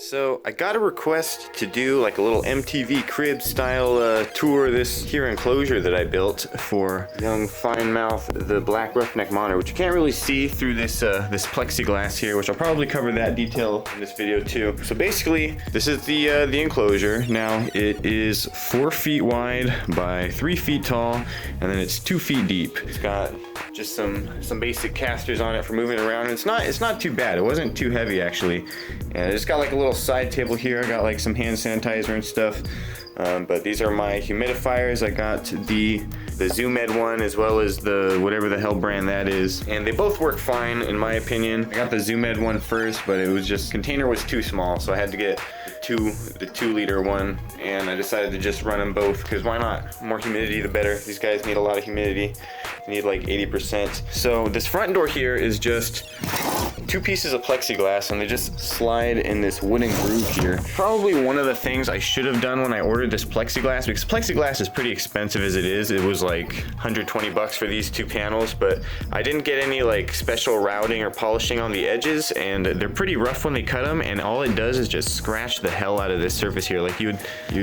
So I got a request to do like a little MTV CRIBS style tour of this here enclosure that I built for young fine mouth, the black roughneck monitor, which you can't really see through this this plexiglass here, which I'll probably cover that detail in this video too. So basically, this is the enclosure. Now it is 4 feet wide by 3 feet tall, and then it's 2 feet deep. It's got just some basic casters on it for moving around. And it's not too bad. It wasn't too heavy actually. And it's got like a little side table here. I got like some hand sanitizer and stuff. But these are my humidifiers. I got the ZoomEd one as well as the whatever the hell brand that is, and they both work fine in my opinion. I got the ZoomEd one first, but it was just container was too small, so I had to get the 2 liter one, and I decided to just run them both because why not? More humidity the better. These guys need a lot of humidity. They need like 80%. So this front door here is just 2 pieces of plexiglass, and they just slide in this wooden groove here. Probably one of the things I should have done when I ordered this plexiglass, because plexiglass is pretty expensive as it is. It was like 120 bucks for these 2 panels, but I didn't get any like special routing or polishing on the edges, and they're pretty rough when they cut them, and all it does is just scratch the hell out of this surface here. Like you'd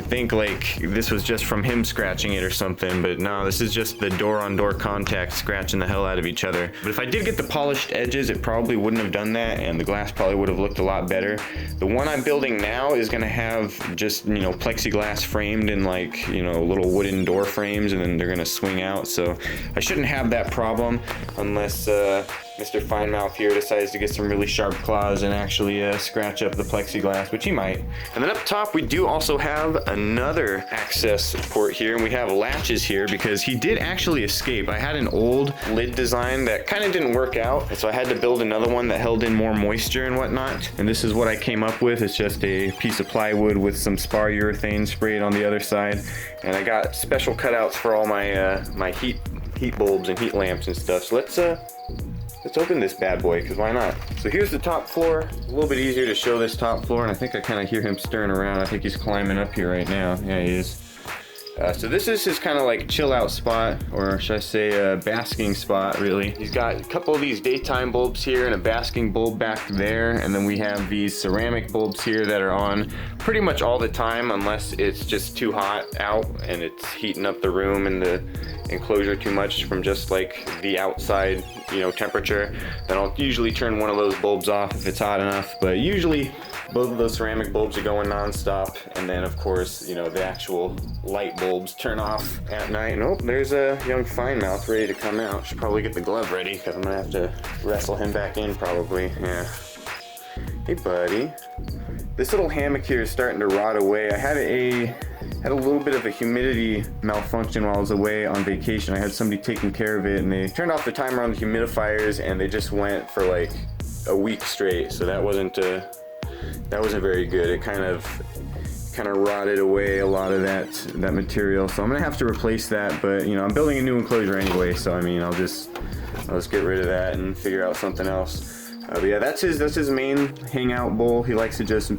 think like this was just from him scratching it or something, but no, this is just the door-on-door contact scratching the hell out of each other. But if I did get the polished edges, it probably wouldn't have done that, and the glass probably would have looked a lot better. The one I'm building now is gonna have just, you know, plexiglass framed in like, you know, little wooden door frames, and then they're gonna swing out. So I shouldn't have that problem unless Mr. Finemouth here decides to get some really sharp claws and actually scratch up the plexiglass, which he might. And then up top, we do also have another access port here, and we have latches here because he did actually escape. I had an old lid design that kind of didn't work out, and so I had to build another one that held in more moisture and whatnot. And this is what I came up with. It's just a piece of plywood with some spar urethane sprayed on the other side. And I got special cutouts for all my my heat bulbs and heat lamps and stuff. So let's open this bad boy, because why not? So here's the top floor. A little bit easier to show this top floor, and I think I kind of hear him stirring around. I think he's climbing up here right now. Yeah, he is. So this is his kind of like chill out spot, or should I say basking spot really. He's got a couple of these daytime bulbs here and a basking bulb back there, and then we have these ceramic bulbs here that are on pretty much all the time unless it's just too hot out and it's heating up the room and the enclosure too much from just like the outside, you know, temperature. Then I'll usually turn one of those bulbs off if it's hot enough, but usually both of those ceramic bulbs are going non-stop, and then of course, you know, the actual light bulbs turn off at night. Nope, there's a young fine mouth ready to come out. Should probably get the glove ready because I'm gonna have to wrestle him back in probably. Yeah. Hey buddy. This little hammock here is starting to rot away. I had a little bit of a humidity malfunction while I was away on vacation. I had somebody taking care of it, and they turned off the timer on the humidifiers, and they just went for like a week straight. So that wasn't very good. It kind of rotted away a lot of that material. So I'm gonna have to replace that. But you know, I'm building a new enclosure anyway, so I mean, I'll just get rid of that and figure out something else. But yeah, that's his main hangout bowl. He likes to just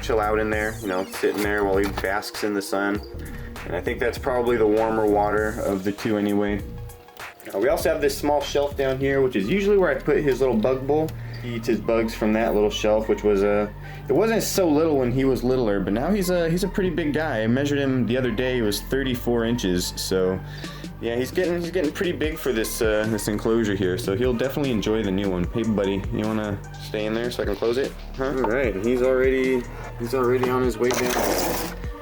chill out in there, you know, sitting there while he basks in the sun. And I think that's probably the warmer water of the 2 anyway. We also have this small shelf down here, which is usually where I put his little bug bowl. He eats his bugs from that little shelf, which was it wasn't so little when he was littler, but now he's a pretty big guy. I measured him the other day. He was 34 inches, so yeah, he's getting pretty big for this enclosure here. So he'll definitely enjoy the new one. Hey buddy, you wanna stay in there so I can close it? Huh? All right, he's already on his way down.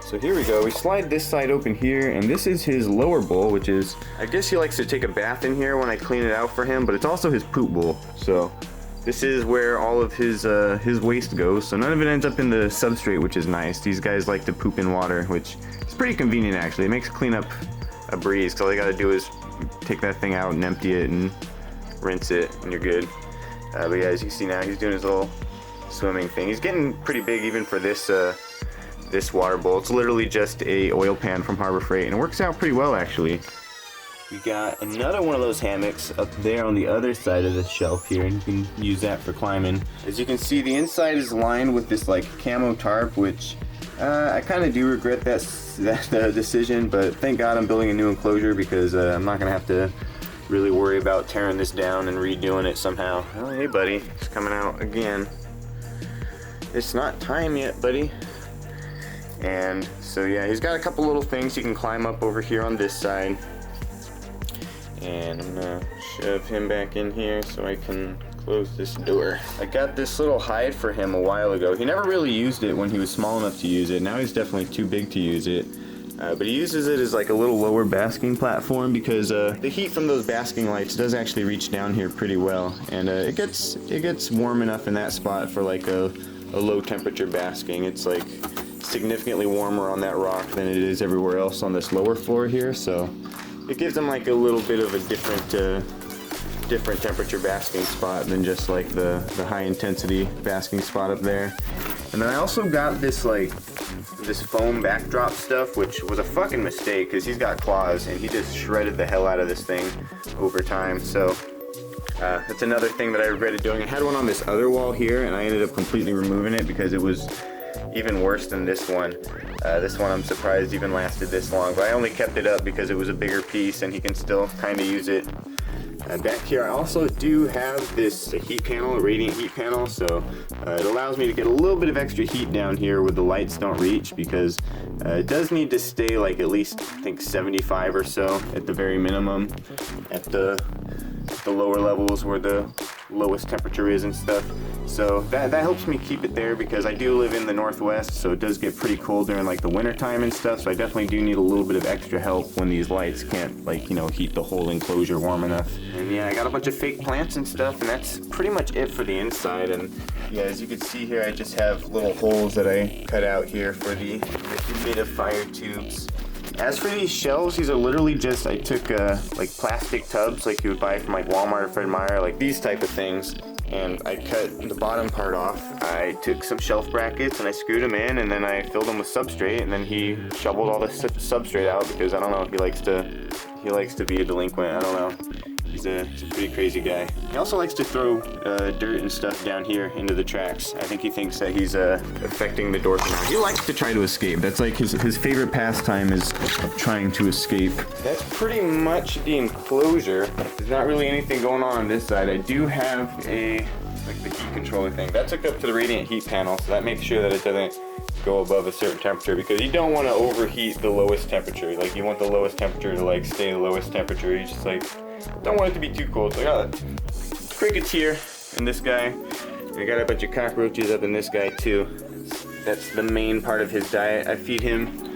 So here we go. We slide this side open here, and this is his lower bowl, which is, I guess he likes to take a bath in here when I clean it out for him, but it's also his poop bowl. So this is where all of his waste goes. So none of it ends up in the substrate, which is nice. These guys like to poop in water, which is pretty convenient actually. It makes cleanup a breeze, because all you gotta do is take that thing out and empty it and rinse it, and you're good. But yeah, as you can see now, he's doing his little swimming thing. He's getting pretty big even for this water bowl. It's literally just a oil pan from Harbor Freight, and it works out pretty well actually. We got another one of those hammocks up there on the other side of the shelf here, and you can use that for climbing. As you can see, the inside is lined with this like camo tarp, which I kind of do regret that decision, but thank God I'm building a new enclosure, because I'm not gonna have to really worry about tearing this down and redoing it somehow. Oh, hey buddy, it's coming out again. It's not time yet, buddy. And so yeah, he's got a couple little things you can climb up over here on this side. And I'm gonna shove him back in here so I can close this door. I got this little hide for him a while ago. He never really used it when he was small enough to use it. Now he's definitely too big to use it. But he uses it as like a little lower basking platform because the heat from those basking lights does actually reach down here pretty well. And it gets warm enough in that spot for like a low temperature basking. It's like significantly warmer on that rock than it is everywhere else on this lower floor here. So it gives them like a little bit of a different temperature basking spot than just like the high intensity basking spot up there. And then I also got this foam backdrop stuff, which was a fucking mistake because he's got claws and he just shredded the hell out of this thing over time. So that's another thing that I regretted doing. I had one on this other wall here and I ended up completely removing it because it was even worse than this one. This one I'm surprised even lasted this long, but I only kept it up because it was a bigger piece and he can still kind of use it. Back here I also do have this heat panel, a radiant heat panel, so it allows me to get a little bit of extra heat down here where the lights don't reach, because it does need to stay like at least I think 75 or so at the very minimum at the lower levels where the lowest temperature is and stuff. So that helps me keep it there because I do live in the Northwest, so it does get pretty cold during like the winter time and stuff, so I definitely do need a little bit of extra help when these lights can't, like, you know, heat the whole enclosure warm enough. And yeah, I got a bunch of fake plants and stuff, and that's pretty much it for the inside. And yeah, as you can see here, I just have little holes that I cut out here for the humidifier tubes. As for these shelves, these are literally just, I took like plastic tubs like you would buy from like Walmart or Fred Meyer, like these type of things, and I cut the bottom part off. I took some shelf brackets and I screwed them in, and then I filled them with substrate, and then he shoveled all the substrate out because I don't know, he likes to be a delinquent. I don't know. He's a pretty crazy guy. He also likes to throw dirt and stuff down here into the tracks. I think he thinks that he's affecting the door canal. He likes to try to escape. That's like his favorite pastime is trying to escape. That's pretty much the enclosure. There's not really anything going on this side. I do have like the heat controller thing. That's hooked up to the radiant heat panel, so that makes sure that it doesn't go above a certain temperature, because you don't want to overheat the lowest temperature. Like, you want the lowest temperature to like stay the lowest temperature. You just like don't want it to be too cold. So I got crickets here in this guy. I got a bunch of cockroaches up in this guy too. That's the main part of his diet. I feed him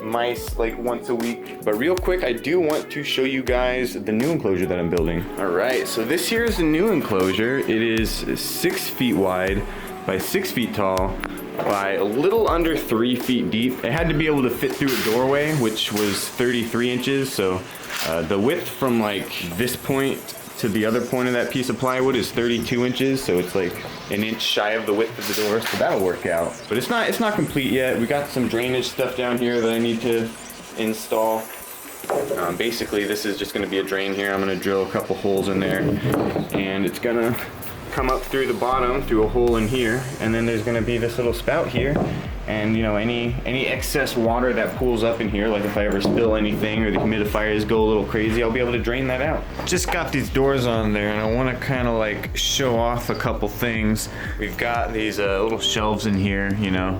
mice like once a week. But real quick, I do want to show you guys the new enclosure that I'm building. All right, so this here is the new enclosure. It is 6 feet wide by 6 feet tall by a little under 3 feet deep. It had to be able to fit through a doorway, which was 33 inches. So the width from like this point to the other point of that piece of plywood is 32 inches. So it's like an inch shy of the width of the door. So that'll work out. But it's not complete yet. We got some drainage stuff down here that I need to install. Basically, this is just going to be a drain here. I'm going to drill a couple holes in there, and it's going to come up through the bottom through a hole in here, and then there's going to be this little spout here, and you know, any excess water that pools up in here, like if I ever spill anything or the humidifiers go a little crazy, I'll be able to drain that out. Just got these doors on there, and I want to kind of like show off a couple things. We've got these little shelves in here, you know.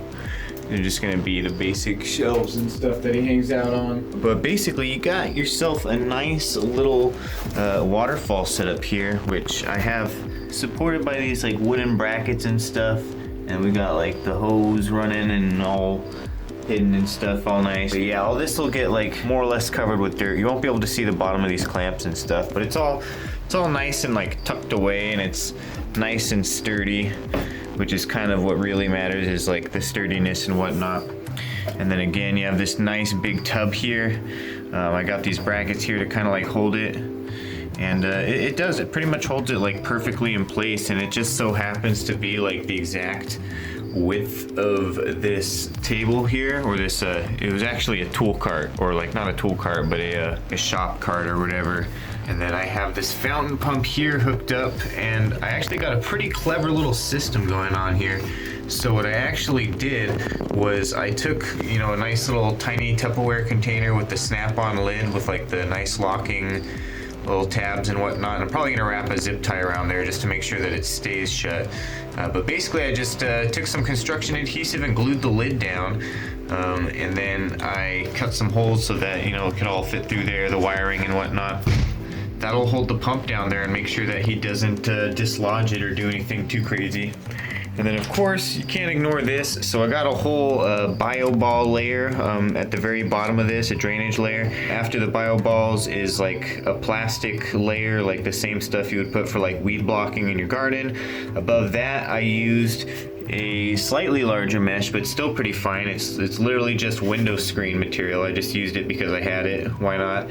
They're just gonna be the basic shelves and stuff that he hangs out on. But basically, you got yourself a nice little waterfall setup here, which I have supported by these like wooden brackets and stuff. And we got like the hose running and all hidden and stuff, all nice. But yeah, all this will get like more or less covered with dirt. You won't be able to see the bottom of these clamps and stuff, but it's all nice and like tucked away, and it's nice and sturdy, which is kind of what really matters, is like the sturdiness and whatnot. And then again, you have this nice big tub here. I got these brackets here to kind of like hold it. And it pretty much holds it like perfectly in place, and it just so happens to be like the exact width of this table here, or this it was actually a tool cart, or like not a tool cart, but a shop cart or whatever. And then I have this fountain pump here hooked up, and I actually got a pretty clever little system going on here. So what I actually did was I took, you know, a nice little tiny Tupperware container with the snap-on lid with like the nice locking little tabs and whatnot. I'm probably gonna wrap a zip tie around there just to make sure that it stays shut. But basically I just took some construction adhesive and glued the lid down. And then I cut some holes so that, you know, it could all fit through there, the wiring and whatnot. That'll hold the pump down there and make sure that he doesn't dislodge it or do anything too crazy. And then of course you can't ignore this. So I got a whole bio ball layer at the very bottom of this, a drainage layer. After the bio balls is like a plastic layer, like the same stuff you would put for like weed blocking in your garden. Above that I used a slightly larger mesh, but still pretty fine. It's literally just window screen material. I just used it because I had it. Why not?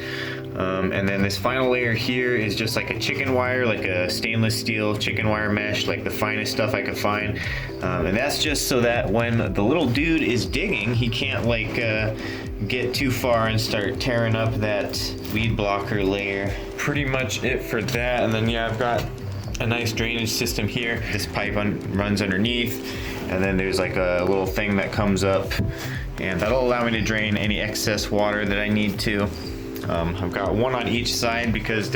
And then this final layer here is just like a chicken wire, like a stainless steel chicken wire mesh, like the finest stuff I could find. And that's just so that when the little dude is digging, he can't like get too far and start tearing up that weed blocker layer. Pretty much it for that. And then yeah, I've got a nice drainage system here. This pipe runs underneath, and then there's like a little thing that comes up, and that'll allow me to drain any excess water that I need to. I've got one on each side because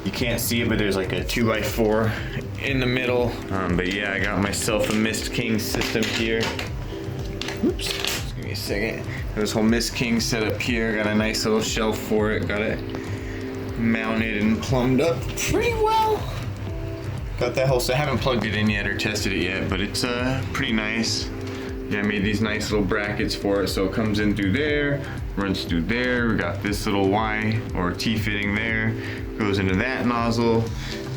you can't see it, but there's like a 2x4 in the middle. But yeah, I got myself a Mist King system here. Oops, just give me a second. This whole Mist King setup here, got a nice little shelf for it, got it mounted and plumbed up pretty well. Got that whole set. I haven't plugged it in yet or tested it yet, but it's pretty nice. Yeah, I made these nice little brackets for it, so it comes in through there, runs through there. We got this little Y or T fitting there, goes into that nozzle,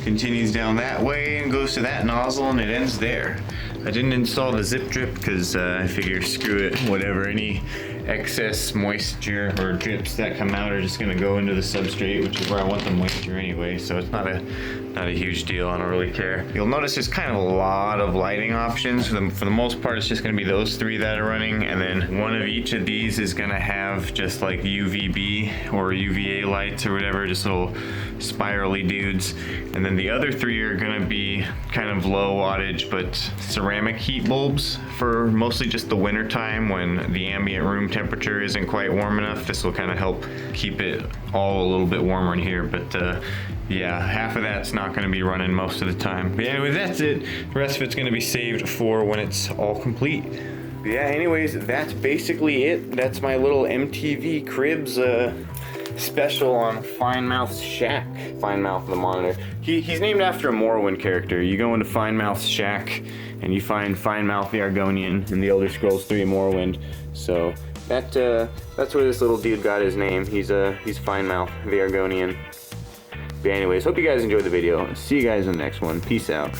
continues down that way and goes to that nozzle, and it ends there. I didn't install the zip drip because I figure screw it, whatever, any excess moisture or drips that come out are just gonna go into the substrate, which is where I want the moisture anyway, so it's not a huge deal. I don't really care. You'll notice there's kind of a lot of lighting options. For the most part, it's just gonna be those three that are running, and then one of each of these is gonna have just like UVB or UVA lights or whatever, just little spirally dudes. And then the other three are gonna be kind of low wattage, but ceramic heat bulbs for mostly just the winter time when the ambient room temperature isn't quite warm enough. This will kind of help keep it all a little bit warmer in here, but yeah, half of that's not going to be running most of the time. But anyway, that's it. The rest of it's going to be saved for when it's all complete. But yeah, anyways, that's basically it. That's my little MTV CRIBS special on Finemouth's Shack. Finemouth the monitor. He's named after a Morrowind character. You go into Finemouth's Shack and you find Finemouth the Argonian in the Elder Scrolls 3 Morrowind. So that's where this little dude got his name. He's Finemouth the Argonian. But anyways, hope you guys enjoyed the video. See you guys in the next one. Peace out.